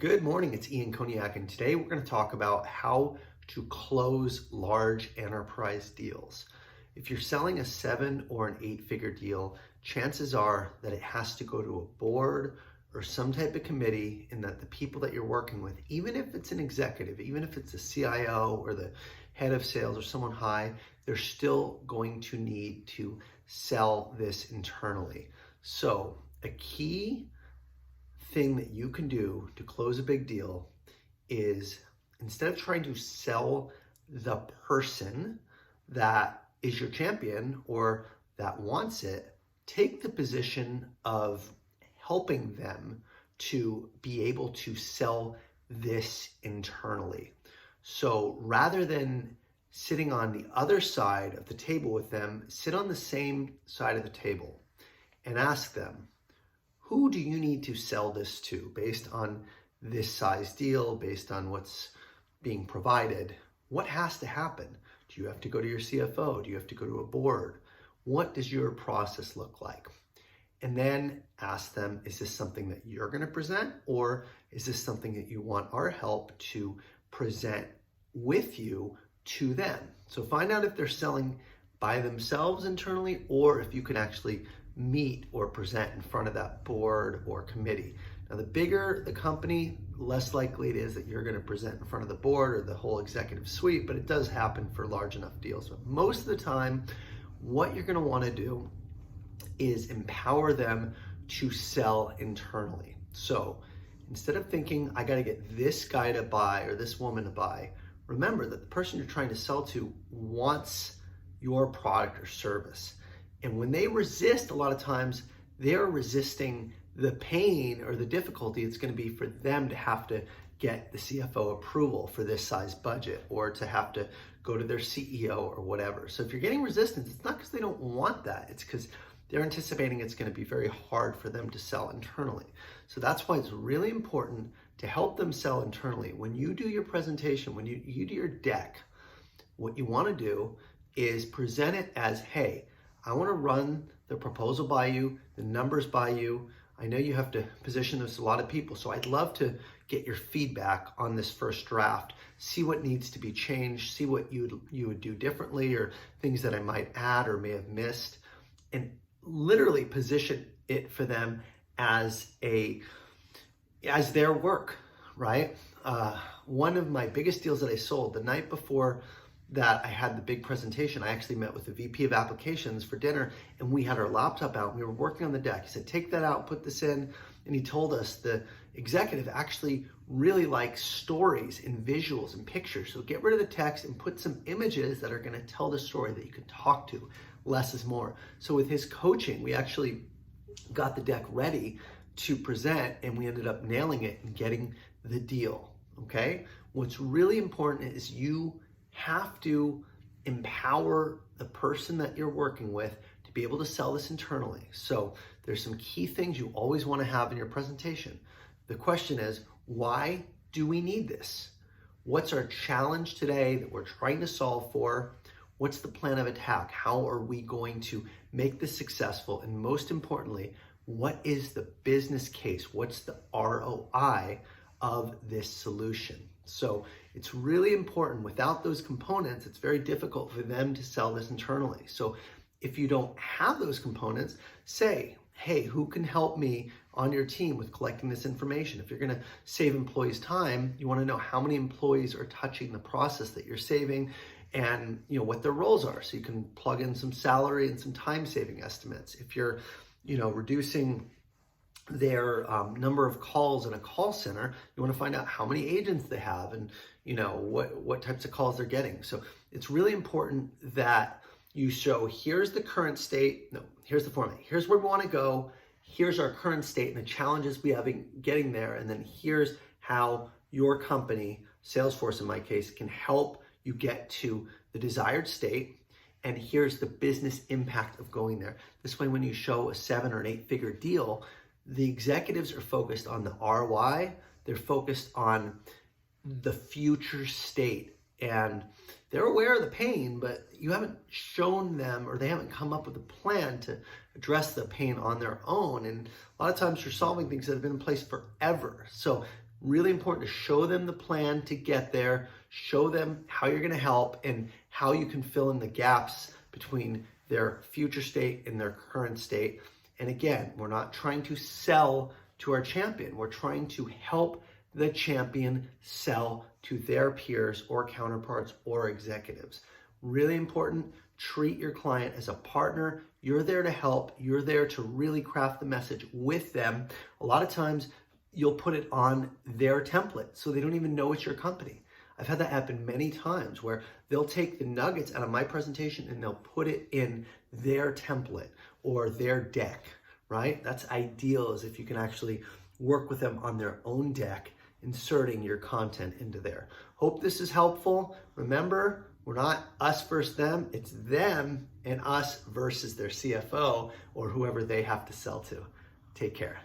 Good morning, it's Ian Koniak, and today we're going to talk about how to close large enterprise deals. If you're selling a 7 or an 8-figure deal, chances are that it has to go to a board or some type of committee, and that the people that you're working with, even if it's an executive, even if it's a CIO or the head of sales or someone high, they're still going to need to sell this internally. So a key thing that you can do to close a big deal is, instead of trying to sell the person that is your champion or that wants it, take the position of helping them to be able to sell this internally. So rather than sitting on the other side of the table with them, sit on the same side of the table and ask them, who do you need to sell this to based on this size deal, based on what's being provided? What has to happen? Do you have to go to your CFO? Do you have to go to a board? What does your process look like? And then ask them, is this something that you're going to present, or is this something that you want our help to present with you to them? So find out if they're selling by themselves internally, or if you can actually meet or present in front of that board or committee. Now, the bigger the company, less likely it is that you're going to present in front of the board or the whole executive suite, but it does happen for large enough deals. But most of the time, what you're going to want to do is empower them to sell internally. So instead of thinking, I got to get this guy to buy or this woman to buy, remember that the person you're trying to sell to wants your product or service. And when they resist, a lot of times they're resisting the pain or the difficulty it's going to be for them to have to get the CFO approval for this size budget, or to have to go to their CEO or whatever. So if you're getting resistance, it's not because they don't want that. It's because they're anticipating it's going to be very hard for them to sell internally. So that's why it's really important to help them sell internally. When you do your presentation, when you do your deck, what you want to do is present it as, hey, I want to run the proposal by you, the numbers by you. I know you have to position this to a lot of people, so I'd love to get your feedback on this first draft, see what needs to be changed, see what you would do differently, or things that I might add or may have missed, and literally position it for them as their work, right? One of my biggest deals that I sold, the night before that I had the big presentation, I actually met with the VP of applications for dinner, and we had our laptop out and we were working on the deck. He said, take that out, put this in. And he told us the executive actually really likes stories and visuals and pictures. So get rid of the text and put some images that are going to tell the story that you can talk to. Less is more. So with his coaching, we actually got the deck ready to present, and we ended up nailing it and getting the deal. Okay? What's really important is you have to empower the person that you're working with to be able to sell this internally. So there's some key things you always want to have in your presentation. The question is, why do we need this? What's our challenge today that we're trying to solve for? What's the plan of attack? How are we going to make this successful? And most importantly, what is the business case? What's the ROI of this solution? So it's really important. Without those components, it's very difficult for them to sell this internally. So if you don't have those components, say, hey, who can help me on your team with collecting this information? If you're going to save employees time, you want to know how many employees are touching the process that you're saving, and what their roles are, so you can plug in some salary and some time saving estimates. If you're reducing their number of calls in a call center, you want to find out how many agents they have and what types of calls they're getting. So it's really important that you show, here's the current state, here's the format, here's where we want to go, here's our current state and the challenges we have in getting there, and then here's how your company, Salesforce in my case, can help you get to the desired state, and here's the business impact of going there. This way, when you show a 7 or an 8-figure deal, the executives are focused on the ROI, they're focused on the future state, and they're aware of the pain, but you haven't shown them, or they haven't come up with a plan to address the pain on their own. And a lot of times you're solving things that have been in place forever. So Really important to show them the plan to get there, show them how you're going to help and how you can fill in the gaps between their future state and their current state. And again, we're not trying to sell to our champion. We're trying to help the champion sell to their peers or counterparts or executives. Really important, treat your client as a partner. You're there to help. You're there to really craft the message with them. A lot of times you'll put it on their template so they don't even know it's your company. I've had that happen many times where they'll take the nuggets out of my presentation and they'll put it in their template or their deck, right? That's ideal, is if you can actually work with them on their own deck, inserting your content into there. Hope this is helpful. Remember, we're not us versus them, it's them and us versus their CFO or whoever they have to sell to. Take care.